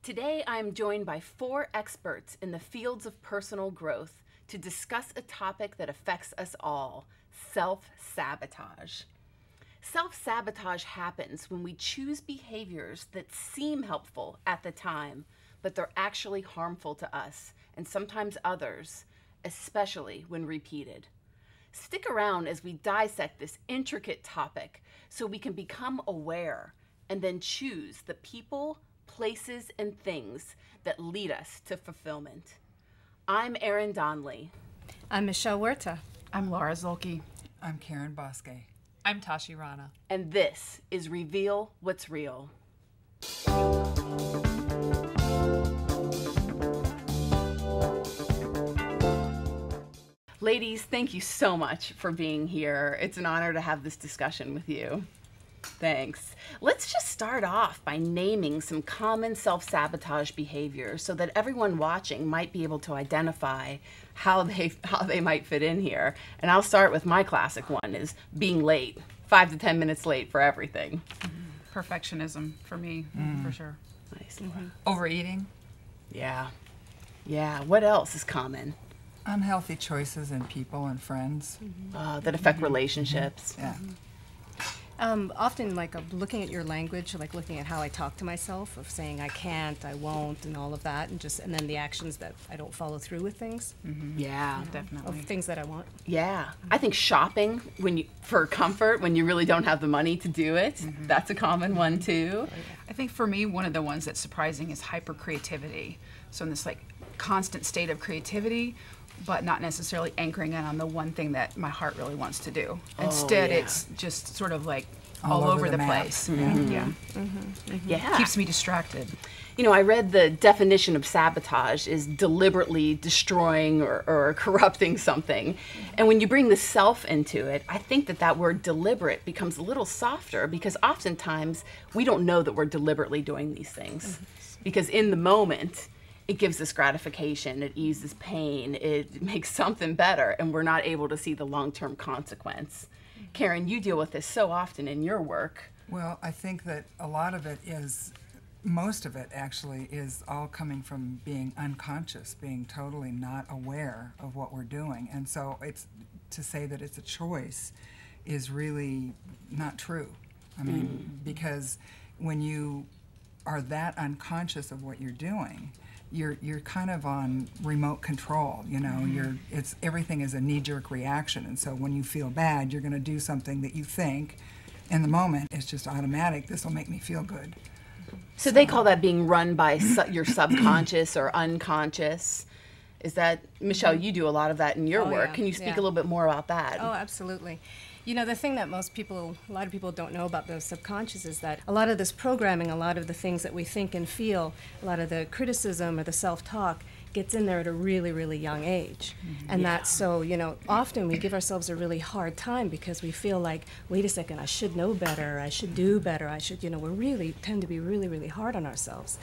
Today, I am joined by 4 experts in the fields of personal growth to discuss a topic that affects us all: self-sabotage. Self-sabotage happens when we choose behaviors that seem helpful at the time, but they're actually harmful to us and sometimes others, especially when repeated. Stick around as we dissect this intricate topic so we can become aware and then choose the people, places, and things that lead us to fulfillment. I'm Erin Donley. I'm Michelle Huerta. I'm Laura Zolke. I'm Karen Bosque. I'm Tashi Rana. And this is Reveal What's Real. Ladies, thank you so much for being here. It's an honor to have this discussion with you. Thanks. Let's just start off by naming some common self-sabotage behaviors so that everyone watching might be able to identify how they might fit in here. And I'll start with my classic one, is being late, 5 to 10 minutes late for everything. Perfectionism for me, for sure. Nice. Overeating. Yeah. What else is common? Unhealthy choices in people and friends. That affect relationships. Yeah. Often, looking at your language, like looking at how I talk to myself, of saying I can't, I won't, and all of that, and then the actions that I don't follow through with things. Yeah. Definitely. Of things that I want. Yeah. I think shopping for comfort when you really don't have the money to do it, that's a common one too. I think for me, one of the ones that's surprising is hyper-creativity. So in this constant state of creativity, but not necessarily anchoring in on the one thing that my heart really wants to do. Instead, it's just sort of all over the place. Yeah. Keeps me distracted. You know, I read the definition of sabotage is deliberately destroying or corrupting something. And when you bring the self into it, I think that word deliberate becomes a little softer, because oftentimes we don't know that we're deliberately doing these things. Because in the moment, it gives us gratification, it eases pain, it makes something better, and we're not able to see the long-term consequence. Karen, you deal with this so often in your work. Well, I think that a lot of it is, most of it actually, is all coming from being unconscious, being totally not aware of what we're doing. And so it's to say that it's a choice is really not true. I mean, because when you are that unconscious of what you're doing, you're kind of on remote control, you know. Everything is a knee-jerk reaction, and so when you feel bad, you're going to do something that you think in the moment is just automatic. This will make me feel good. So they call that being run by your subconscious or unconscious. Is that, Michelle, you do a lot of that in your work. Yeah. Can you speak a little bit more about that? Oh, absolutely. You know, the thing that a lot of people don't know about the subconscious is that a lot of this programming, a lot of the things that we think and feel, a lot of the criticism or the self-talk gets in there at a really, really young age. And that's so, often we give ourselves a really hard time because we feel like, wait a second, I should know better, I should do better, we really tend to be really, really hard on ourselves.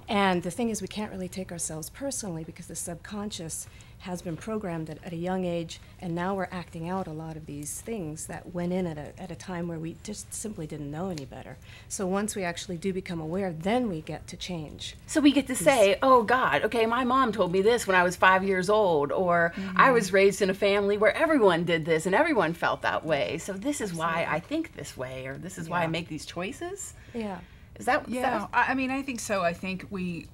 And the thing is, we can't really take ourselves personally because the subconscious has been programmed at a young age, and now we're acting out a lot of these things that went in at a time where we just simply didn't know any better. So once we actually do become aware, then we get to change. So we get to say, oh God, okay, my mom told me this when I was 5 years old, or I was raised in a family where everyone did this and everyone felt that way. So this is why I think this way, or this is why I make these choices. Yeah. Is that? Yeah, I mean, I think so. I think we,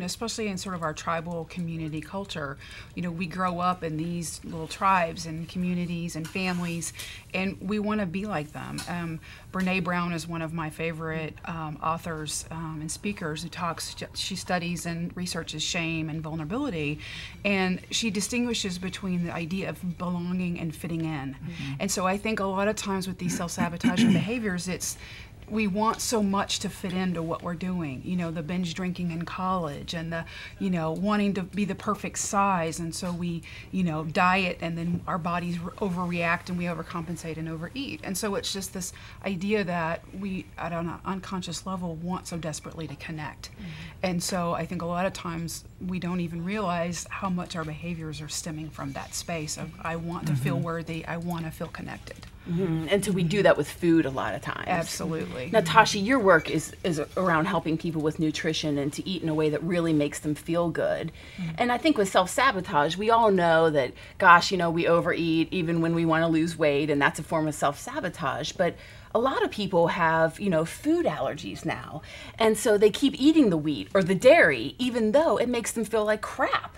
especially in sort of our tribal community culture, we grow up in these little tribes and communities and families, and we want to be like them. Brene Brown is one of my favorite authors and speakers who she studies and researches shame and vulnerability, and she distinguishes between the idea of belonging and fitting in. And so I think a lot of times with these self-sabotaging behaviors, we want so much to fit into what we're doing, the binge drinking in college and the, wanting to be the perfect size. And so we, diet, and then our bodies overreact and we overcompensate and overeat. And so it's just this idea that we, at an unconscious level, want so desperately to connect. And so I think a lot of times we don't even realize how much our behaviors are stemming from that space of, I want to feel worthy, I want to feel connected. And so we do that with food a lot of times. Absolutely. Now, Tashi, your work is around helping people with nutrition and to eat in a way that really makes them feel good. And I think with self-sabotage, we all know that, gosh, we overeat even when we want to lose weight, and that's a form of self-sabotage. But a lot of people have, food allergies now. And so they keep eating the wheat or the dairy, even though it makes them feel like crap.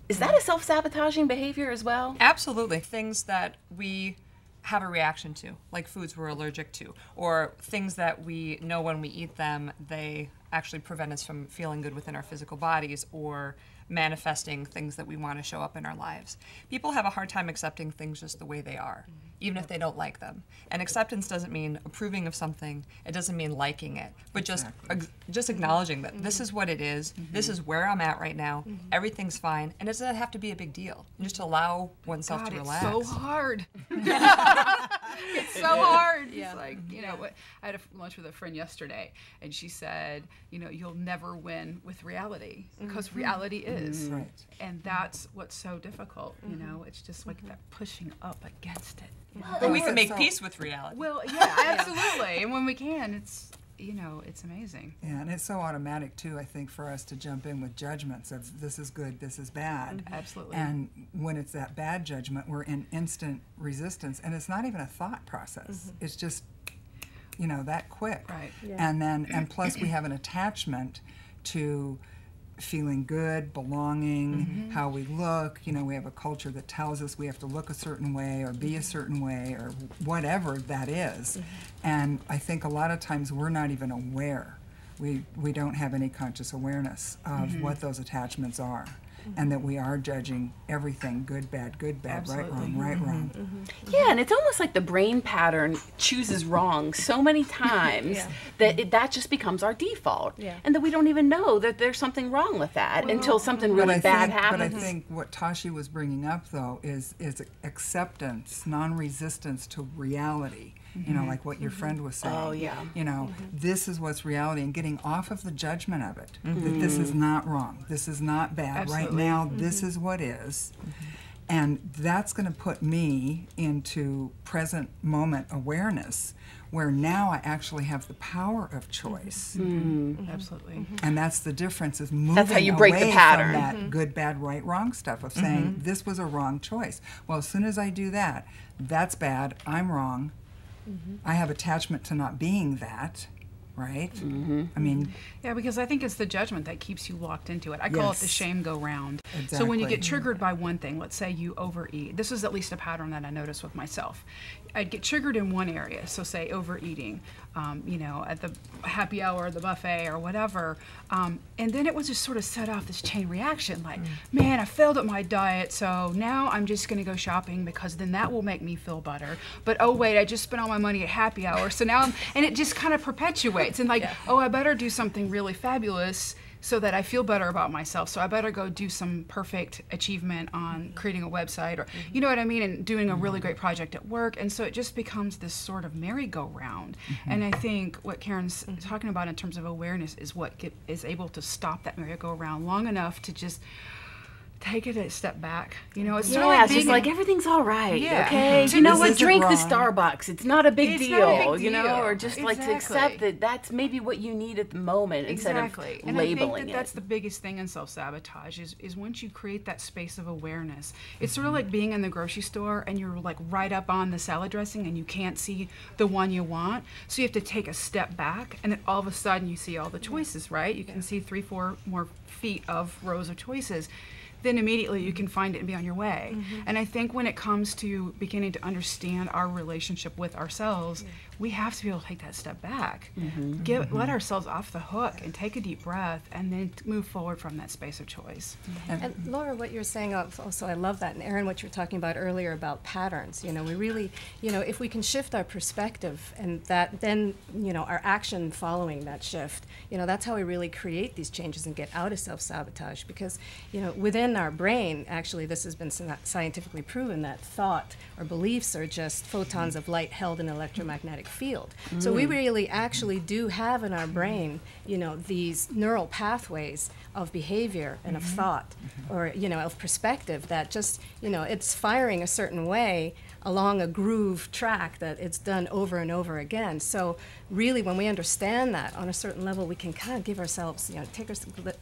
Is that a self-sabotaging behavior as well? Absolutely. Things that we have a reaction to, like foods we're allergic to, or things that we know when we eat them, they actually prevent us from feeling good within our physical bodies or manifesting things that we want to show up in our lives. People have a hard time accepting things just the way they are, even if they don't like them. And acceptance doesn't mean approving of something. It doesn't mean liking it, but just acknowledging that this is what it is. This is where I'm at right now. Everything's fine, and it doesn't have to be a big deal. And just allow oneself to relax. It's so hard. It's so hard. Yeah. It's like, I had lunch with a friend yesterday, and she said, you'll never win with reality, because reality is. Right. And that's what's so difficult, It's just like that pushing up against it. But we can make peace with reality. Well, yeah, absolutely. And when we can, it's amazing. Yeah, and it's so automatic too, I think, for us to jump in with judgments of this is good, this is bad. Absolutely. And when it's that bad judgment, we're in instant resistance, and it's not even a thought process. It's just, that quick. Right. Yeah. And plus we have an attachment to feeling good, belonging, how we look. We have a culture that tells us we have to look a certain way or be a certain way or whatever that is. And I think a lot of times we're not even aware. We don't have any conscious awareness of what those attachments are. And that we are judging everything good, bad, Absolutely. right, wrong. Yeah, and it's almost like the brain pattern chooses wrong so many times that that just becomes our default. Yeah. And that we don't even know that there's something wrong with that until something really bad happens. But I think what Tashi was bringing up, though, is acceptance, non-resistance to reality. Like what your friend was saying. Oh, yeah. This is what's reality, and getting off of the judgment of it. That this is not wrong. This is not bad. Absolutely. Right now, this is what is. And that's going to put me into present moment awareness, where now I actually have the power of choice. Absolutely. And that's the difference, is moving That's how you break the away pattern. from that good, bad, right, wrong stuff of saying this was a wrong choice. Well, as soon as I do that, that's bad, I'm wrong. I have attachment to not being that, right? I mean, Yeah, because I think it's the judgment that keeps you locked into it. I call it the Yes. shame go round. So when you Exactly. get triggered by one thing, let's say you overeat. This is at least a pattern that I notice with myself. I'd get triggered in one area, so say overeating, at the happy hour, the buffet, or whatever. And then it would just sort of set off this chain reaction, like, man, I failed at my diet, so now I'm just going to go shopping because then that will make me feel better. But oh wait, I just spent all my money at happy hour, so now and it just kind of perpetuates. And like, oh, I better do something really fabulous so that I feel better about myself. So I better go do some perfect achievement on creating a website, or you know what I mean, and doing a really great project at work. And so it just becomes this sort of merry-go-round. And I think what Karen's talking about in terms of awareness is what is able to stop that merry-go-round long enough to just take it a step back. It's sort of like It's just being like everything's all right. Yeah. Okay. So You know this what? isn't Drink the wrong. Starbucks. It's not a big It's deal. not a big deal. Or just like to accept Exactly. that that's maybe what you need at the moment instead of And labeling I think it. that's the biggest thing in self-sabotage is once you create that space of awareness. It's sort of like being in the grocery store and you're like right up on the salad dressing and you can't see the one you want. So you have to take a step back, and then all of a sudden you see all the choices, right? You can see 3-4 more feet of rows of choices. Then immediately you can find it and be on your way. And I think when it comes to beginning to understand our relationship with ourselves, we have to be able to take that step back, let ourselves off the hook and take a deep breath, and then move forward from that space of choice. And Laura, what you're saying also, I love that. And Erin, what you were talking about earlier about patterns, we really, if we can shift our perspective and that then, our action following that shift, that's how we really create these changes and get out of self-sabotage. Because, within our brain, actually, this has been scientifically proven that thought or beliefs are just photons of light held in an electromagnetic field. So we really actually do have in our brain, these neural pathways of behavior and of thought or, of perspective that just, it's firing a certain way along a groove track that it's done over and over again. So really, when we understand that on a certain level, we can kind of give ourselves,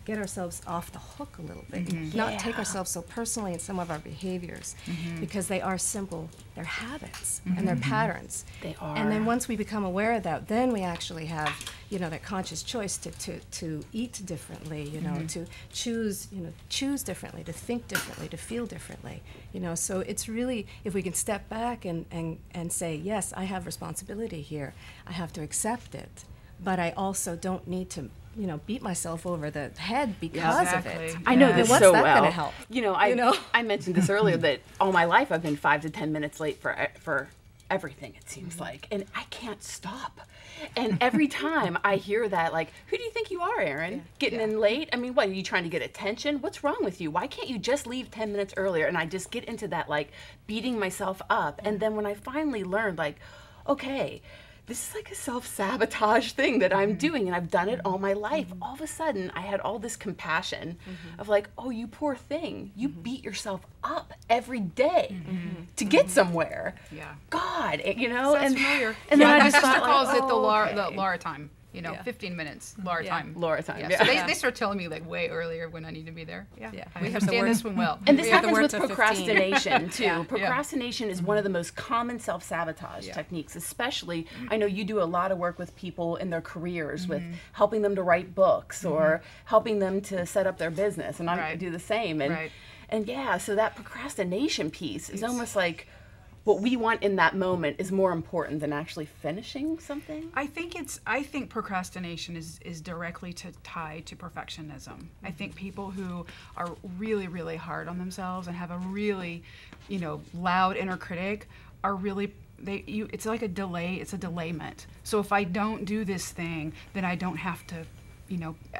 get ourselves off the hook a little bit, not take ourselves so personally in some of our behaviors, because they are simple. They're habits and they're patterns. They are. And then once we become aware of that, then we actually have, that conscious choice to eat differently, to choose differently, to think differently, to feel differently. So it's really, if we can step back and say, yes, I have responsibility here. I have to accept it, but I also don't need to beat myself over the head because of it. I know this what's so that well. going to help? I mentioned this earlier that all my life I've been 5 to 10 minutes late for everything, it seems like, and I can't stop. And every time I hear that, like, who do you think you are, Erin? Getting in late? I mean, what, are you trying to get attention? What's wrong with you? Why can't you just leave 10 minutes earlier? And I just get into that, like, beating myself up. And then when I finally learned, like, okay, this is like a self-sabotage thing that I'm doing, and I've done it all my life. All of a sudden, I had all this compassion of like, oh, you poor thing. You beat yourself up every day to get somewhere. Yeah. God, Sounds and familiar. And then I my just sister thought, calls like, it the okay. Laura time. 15 minutes, Laura time. Laura time, So they start telling me like way earlier when I need to be there. Yeah. We understand this one well. And this We have the happens word with to 15. procrastination too. Yeah. Procrastination is one of the most common self-sabotage techniques, especially I know you do a lot of work with people in their careers with helping them to write books or helping them to set up their business, and I do the same. And yeah, so that procrastination piece is almost like what we want in that moment is more important than actually finishing something. I think procrastination is directly tied to perfectionism. I think people who are really, really hard on themselves and have a really, loud inner critic are really, it's like a delay, it's a delayment. So if I don't do this thing, then I don't have to,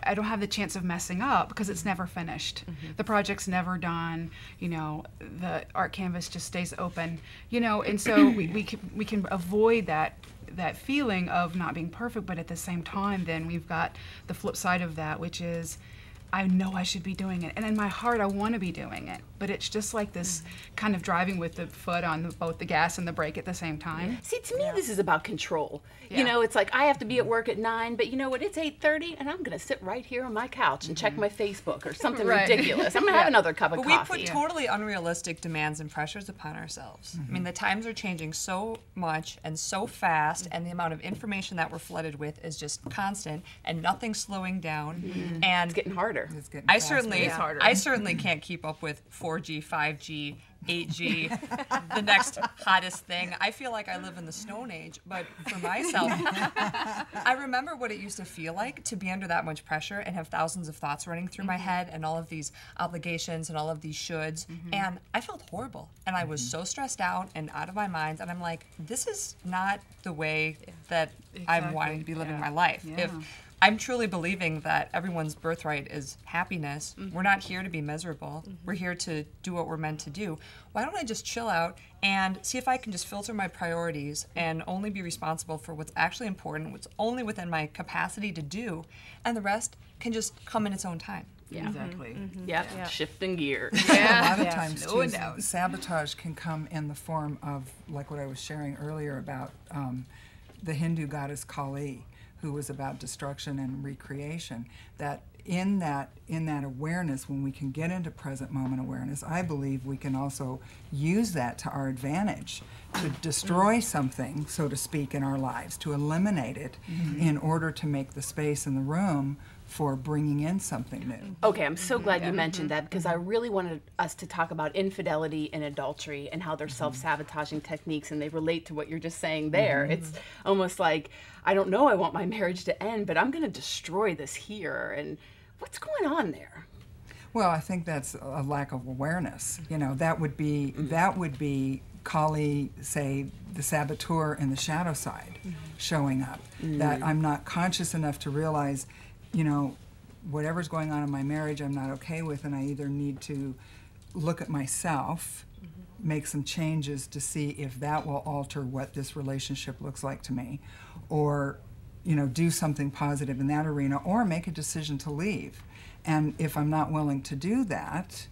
I don't have the chance of messing up because it's never finished. The project's never done. The art canvas just stays open. And so we can avoid that feeling of not being perfect, but at the same time, then we've got the flip side of that, which is I know I should be doing it, and in my heart I want to be doing it, but it's just like this kind of driving with the foot on both the gas and the brake at the same time. See, to me, this is about control. It's like I have to be at work at 9, but you know what? It's 8:30, and I'm going to sit right here on my couch and check my Facebook or something ridiculous. I'm going to have another cup of But coffee. we put totally unrealistic demands and pressures upon ourselves. I mean, the times are changing so much and so fast, and the amount of information that we're flooded with is just constant, and nothing's slowing down. And It's getting harder. It's getting I faster. certainly can't keep up with 4G, 5G, 8G, the next hottest thing. I feel like I live in the Stone Age, but for myself, I remember what it used to feel like to be under that much pressure and have thousands of thoughts running through my head and all of these obligations and all of these shoulds, and I felt horrible, and I was so stressed out and out of my mind, and I'm like, this is not the way that I'm wanting to be living my life. If I'm truly believing that everyone's birthright is happiness. We're not here to be miserable. We're here to do what we're meant to do. Why don't I just chill out and see if I can just filter my priorities and only be responsible for what's actually important, what's only within my capacity to do, and the rest can just come in its own time. Yeah. Exactly. Yep. Shifting gears. A lot of times, No too, doubt. sabotage can come in the form of, like what I was sharing earlier about the Hindu goddess Kali, who was about destruction and recreation. That in that awareness, when we can get into present moment awareness, I believe we can also use that to our advantage, to destroy something, so to speak, in our lives, to eliminate it in order to make the space in the room for bringing in something new. Okay, I'm so glad you mentioned that, because I really wanted us to talk about infidelity and adultery and how they're self-sabotaging techniques, and they relate to what you're just saying there. It's almost like, I don't know, I want my marriage to end, but I'm going to destroy this here. And what's going on there? Well, I think that's a lack of awareness. That would be Kali, say, the saboteur in the shadow side showing up. That I'm not conscious enough to realize, whatever's going on in my marriage I'm not okay with, and I either need to look at myself, make some changes to see if that will alter what this relationship looks like to me, or do something positive in that arena, or make a decision to leave. And if I'm not willing to do that,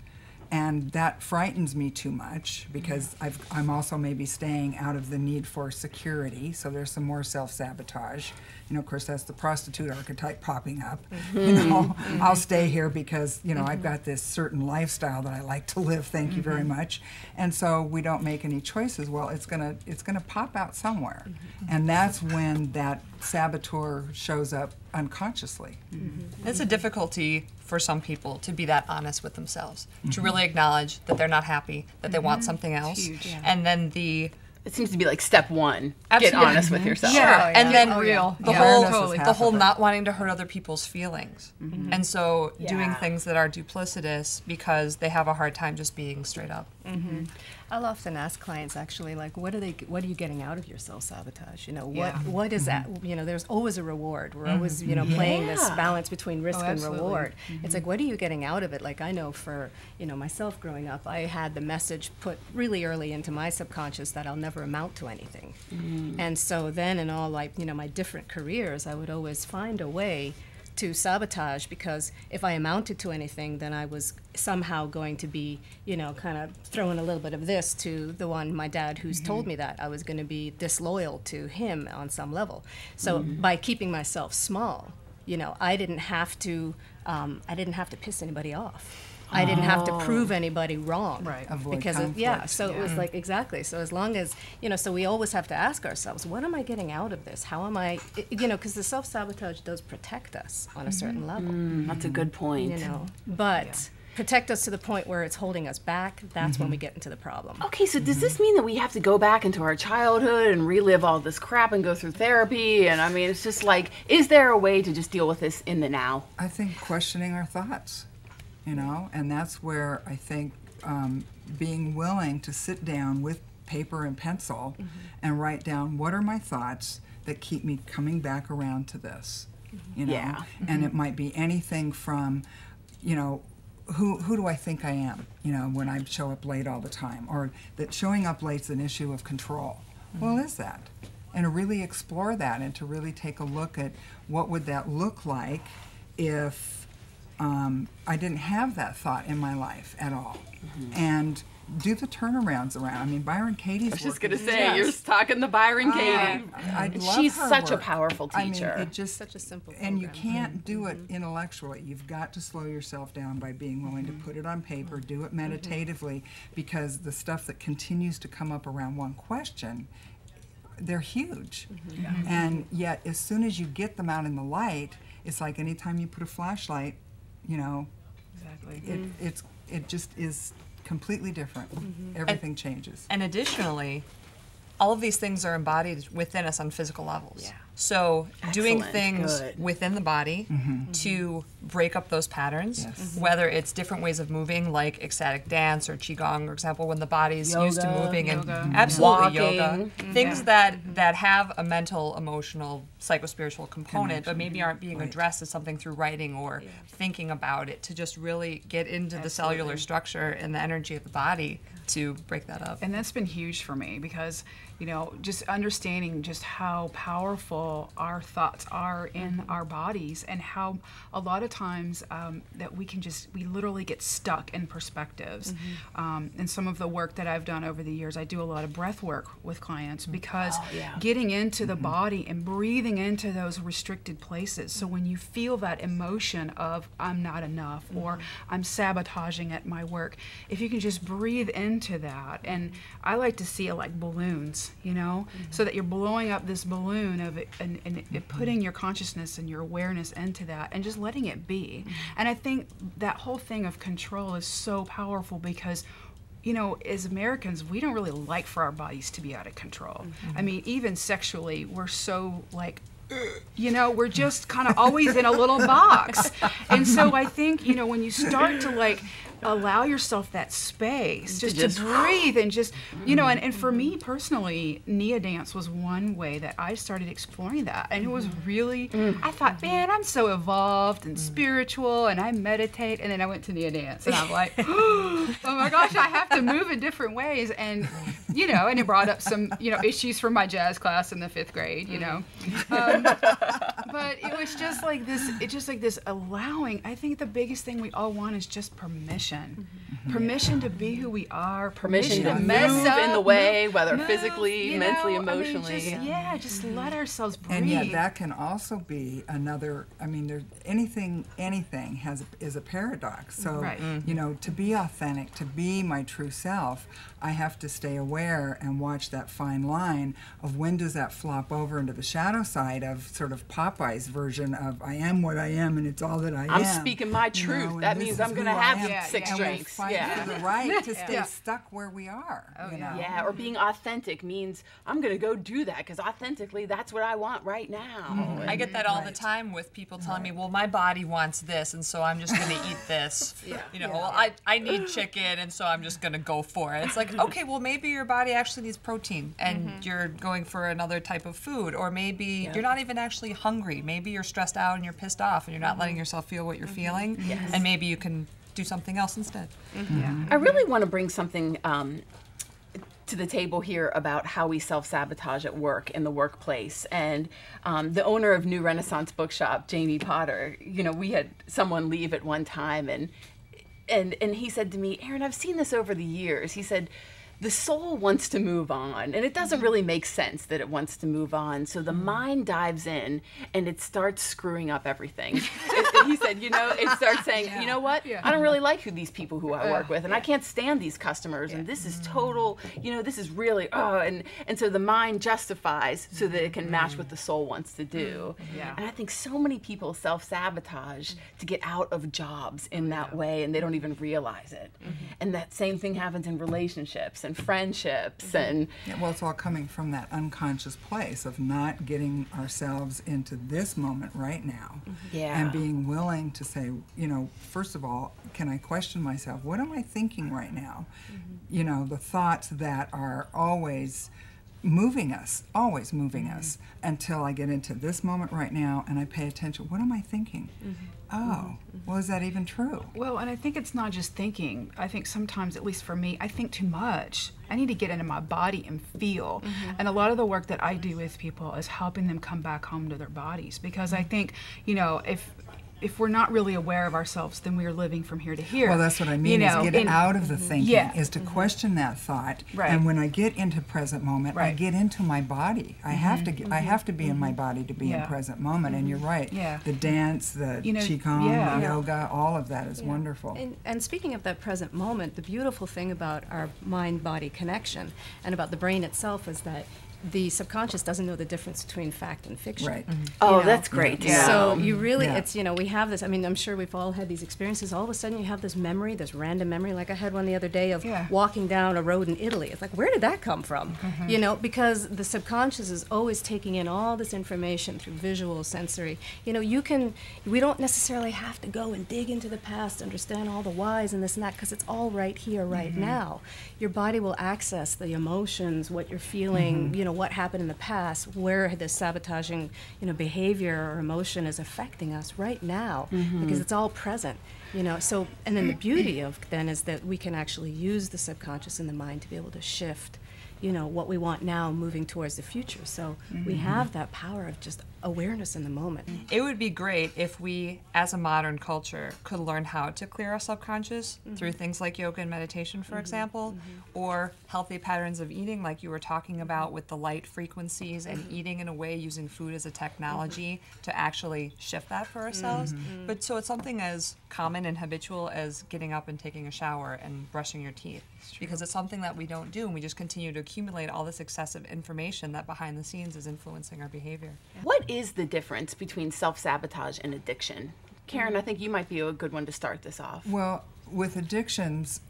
and that frightens me too much because I'm also maybe staying out of the need for security, so there's some more self-sabotage. You know, of course, that's the prostitute archetype popping up. You know, I'll stay here because, you know, I've got this certain lifestyle that I like to live, thank you very much. And so we don't make any choices. Well, it's gonna pop out somewhere. And that's when that saboteur shows up unconsciously. It's a difficulty for some people to be that honest with themselves, to really acknowledge that they're not happy, that they want something else. Huge. And then It seems to be like step one. Absolutely. Get honest with yourself. Sure. Yeah. And then Real. the Yeah. whole Totally. the Half whole of it. not wanting to hurt other people's feelings. And so doing Yeah. things that are duplicitous because they have a hard time just being straight up. I'll often ask clients actually, like, what are you getting out of your self-sabotage? You know, Yeah. what is that? You know, there's always a reward. We're always, you know, playing this Yeah. balance between risk and absolutely. reward. It's like, what are you getting out of it? Like, I know for, you know, myself growing up, I had the message put really early into my subconscious that I'll never amount to anything. And so then in all, like, you know, my different careers, I would always find a way to sabotage, because if I amounted to anything, then I was somehow going to be, you know, kind of throwing a little bit of this to the one, my dad, who's told me that I was going to be disloyal to him on some level. So by keeping myself small, you know, I didn't have to piss anybody off. I didn't have to prove anybody wrong. Right. Avoid Because conflict. so it was like, exactly. So as long as, you know, so we always have to ask ourselves, what am I getting out of this? How am I, you know, because the self-sabotage does protect us on a certain level, That's a good point. you know, but protect us to the point where it's holding us back, that's when we get into the problem. Okay, so does this mean that we have to go back into our childhood and relive all this crap and go through therapy? And I mean, it's just like, is there a way to just deal with this in the now? I think questioning our thoughts, you know, and that's where I think being willing to sit down with paper and pencil and write down what are my thoughts that keep me coming back around to this, you know, Yeah. and it might be anything from, you know, who do I think I am, you know, when I show up late all the time, or that showing up late is an issue of control. Well, is that? And to really explore that and to really take a look at what would that look like if I didn't have that thought in my life at all. And do the turnarounds around. I mean, Byron Katie's I was just work going to is say, you're talking the Byron Katie. I And love she's her such a work. powerful teacher. I mean, it just Such a simple and you program. can't do it intellectually. You've got to slow yourself down by being willing to put it on paper, do it meditatively, because the stuff that continues to come up around one question, they're huge. And yet, as soon as you get them out in the light, it's like anytime you put a flashlight, you know, Exactly. it just is completely different. Everything changes. And additionally, all of these things are embodied within us on physical levels. Yeah. So doing Excellent. things Good. within the body to break up those patterns, Yes. whether it's different ways of moving, like ecstatic dance or qigong, for example, when the body's used to Yoga. moving, Yoga. and absolutely Walking. yoga, things that have a mental, emotional, psychospiritual component, but maybe aren't being addressed as something through writing or thinking about it, to just really get into the cellular structure and the energy of the body to break that up. And that's been huge for me because, you know, just understanding just how powerful our thoughts are in our bodies, and how a lot of times that we literally get stuck in perspectives. And some of the work that I've done over the years, I do a lot of breath work with clients because getting into the body and breathing into those restricted places. So when you feel that emotion of I'm not enough or I'm sabotaging at my work, if you can just breathe into that, and I like to see it like balloons, you know, so that you're blowing up this balloon of it, and putting your consciousness and your awareness into that and just letting it be. And I think that whole thing of control is so powerful because, you know, as Americans, we don't really like for our bodies to be out of control. I mean, even sexually, we're so like, you know, we're just kind of always in a little box. And so I think, you know, when you start to like allow yourself that space just to breathe and just, you know, and for me personally, Nia dance was one way that I started exploring that. And it was really, I thought, man, I'm so evolved and spiritual and I meditate. And then I went to Nia dance and I'm like, oh my gosh, I have to move in different ways. And, you know, and it brought up some, you know, issues from my jazz class in the 5th grade, you know. But it was just like this. It's just like this allowing. I think the biggest thing we all want is just permission. Permission to be who we are. Permission to move move in the way, whether move, physically, you mentally, know, I mean, emotionally. just let ourselves breathe. And yet that can also be another, I mean, there's anything is a paradox. So, Right. you know, to be authentic, to be my true self, I have to stay aware and watch that fine line of when does that flop over into the shadow side of sort of Popeye's version of I am what I am and it's all that I am. I'm speaking my you truth. know, that and this means is I'm going to who I have am. six And we'll drinks. fight Yeah. for the right to stay Yeah. stuck where we are. Oh, you yeah. know? Yeah, or being authentic means I'm going to go do that because authentically that's what I want right now. I get that all the Right. time with people telling me, well, my body wants this, and so I'm just going to eat this. You know, well, I need chicken, and so I'm just going to go for it. It's like, okay, well, maybe your body actually needs protein, and you're going for another type of food. Or maybe you're not even actually hungry. Maybe you're stressed out and you're pissed off, and you're not letting yourself feel what you're feeling. Yes. And maybe you can do something else instead. I really want to bring something to the table here about how we self-sabotage at work in the workplace. And the owner of New Renaissance Bookshop, Jamie Potter, you know, we had someone leave at one time and he said to me, Erin, I've seen this over the years. He said, the soul wants to move on, and it doesn't really make sense that it wants to move on. So the mind dives in, and it starts screwing up everything. He said, you know, it starts saying, you know what? I don't really like these people who I work with, and I can't stand these customers, and this is total, you know, this is really, and so the mind justifies so that it can match what the soul wants to do. And I think so many people self-sabotage to get out of jobs in that way, and they don't even realize it. And that same thing happens in relationships and friendships and Yeah, well, it's all coming from that unconscious place of not getting ourselves into this moment right now. And being willing to say, you know, first of all, can I question myself? What am I thinking right now? You know, the thoughts that are always moving us until I get into this moment right now and I pay attention. What am I thinking? Oh, well, is that even true? Well, and I think it's not just thinking. I think sometimes, at least for me, I think too much. I need to get into my body and feel. And a lot of the work that I do with people is helping them come back home to their bodies. Because I think, you know, if we're not really aware of ourselves, then we are living from here to here. Well, that's what I mean, you know, is get out of the thinking, is to question that thought. Right. And when I get into present moment, I Right. get into my body. I have to I have to be in my body to be in present moment. And you're right. The dance, the You know, qigong, the yoga, all of that is wonderful. And speaking of that present moment, the beautiful thing about our mind-body connection and about the brain itself is that the subconscious doesn't know the difference between fact and fiction. Right. oh, You know? that's great. Yeah. So you really, Yeah. it's, you know, we have this, I mean, I'm sure we've all had these experiences. All of a sudden you have this memory, this random memory, like I had one the other day of walking down a road in Italy. It's like, where did that come from? You know, because the subconscious is always taking in all this information through visual, sensory. You know, we don't necessarily have to go and dig into the past, understand all the whys and this and that, because it's all right here, right now. Your body will access the emotions, what you're feeling, you know, what happened in the past, where this sabotaging, you know, behavior or emotion is affecting us right now, because it's all present, you know. So, and then the beauty of then is that we can actually use the subconscious and the mind to be able to shift, you know, what we want now moving towards the future. So we have that power of just awareness in the moment. It would be great if we, as a modern culture, could learn how to clear our subconscious through things like yoga and meditation, for example, or healthy patterns of eating, like you were talking about with the light frequencies and eating in a way using food as a technology to actually shift that for ourselves. But so it's something as common and habitual as getting up and taking a shower and brushing your teeth, because it's something that we don't do, and we just continue to accumulate all this excessive information that behind the scenes is influencing our behavior. What is the difference between self-sabotage and addiction? Karen, I think you might be a good one to start this off. Well, with addictions,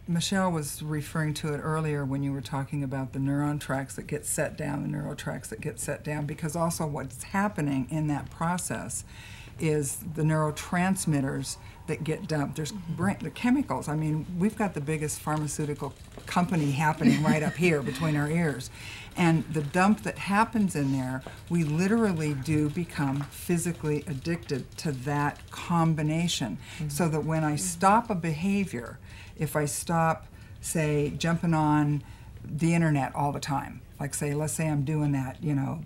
Michelle was referring to it earlier when you were talking about the neuron tracks that get set down, the neural tracks that get set down, because also what's happening in that process is the neurotransmitters that get dumped. There's the chemicals. I mean, we've got the biggest pharmaceutical company happening right up here between our ears. And the dump that happens in there, we literally do become physically addicted to that combination. So that when I stop a behavior, if I stop, say, jumping on the internet all the time, like say, let's say I'm doing that, you know,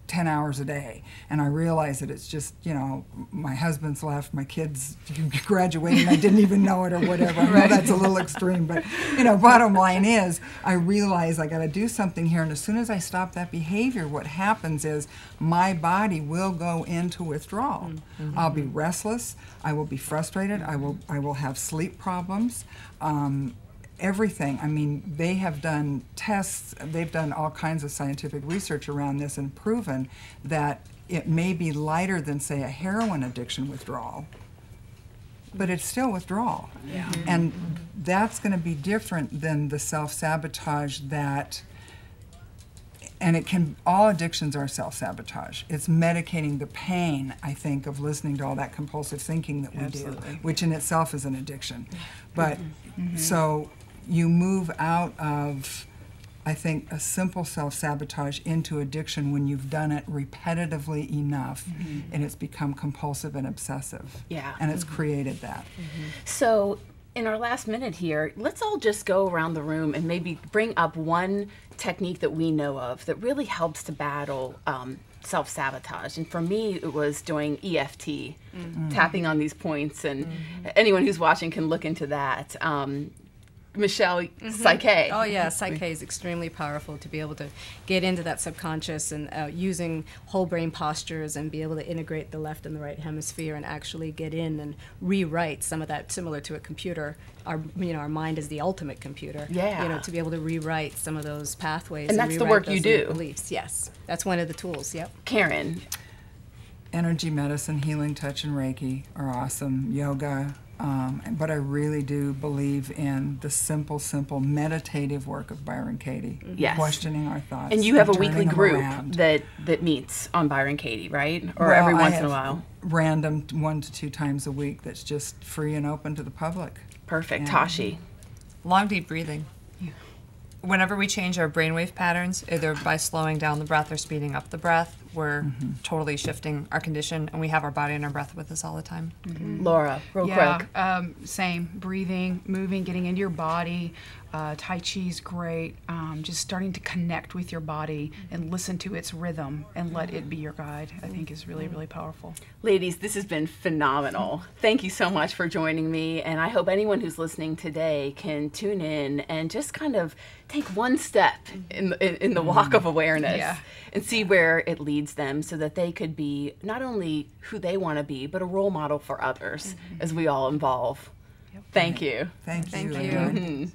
10 hours a day, and I realize that it's just, you know, my husband's left, my kids graduating, I didn't even know it or whatever. I know that's a little extreme, but, you know, bottom line is I realize I got to do something here, and as soon as I stop that behavior, what happens is my body will go into withdrawal. I'll be restless, I will be frustrated, I will have sleep problems. Everything. I mean, they have done tests, they've done all kinds of scientific research around this and proven that it may be lighter than, say, a heroin addiction withdrawal, but it's still withdrawal. Yeah. And that's going to be different than the self-sabotage that, and it can, all addictions are self-sabotage. It's medicating the pain, I think, of listening to all that compulsive thinking that we do, which in itself is an addiction. But so you move out of, I think, a simple self-sabotage into addiction when you've done it repetitively enough and it's become compulsive and obsessive. Yeah. And it's created that. So in our last minute here, let's all just go around the room and maybe bring up one technique that we know of that really helps to battle self-sabotage. And for me, it was doing EFT, tapping on these points, and anyone who's watching can look into that. Michelle, Psyche. Oh yeah, Psyche is extremely powerful to be able to get into that subconscious and using whole brain postures and be able to integrate the left and the right hemisphere and actually get in and rewrite some of that, similar to a computer. Our mind is the ultimate computer. Yeah. You know, to be able to rewrite some of those pathways. And that's the rewrite work you those do. Beliefs. Yes, that's one of the tools. Yep. Karen. Energy medicine, healing, touch, and Reiki are awesome. Yoga. But I really do believe in the simple meditative work of Byron Katie. Yes. Questioning our thoughts. And you have a turning weekly them group around. that meets on Byron Katie, right? Or Well, every I once in a have while? Random 1 to 2 times a week that's just free and open to the public. Perfect. Yeah. Tashi. Long, deep breathing. Whenever we change our brainwave patterns, either by slowing down the breath or speeding up the breath, we're totally shifting our condition, and we have our body and our breath with us all the time. Laura, real Yeah, quick. same. Breathing, moving, getting into your body. Tai Chi's great. Just starting to connect with your body and listen to its rhythm and let it be your guide, I think is really, really powerful. Ladies, this has been phenomenal. Thank you so much for joining me, and I hope anyone who's listening today can tune in and just kind of take one step in the walk of awareness and see where it leads them so that they could be not only who they want to be, but a role model for others as we all evolve. Thank you. Thank you. Thank you. Erin. Mhm.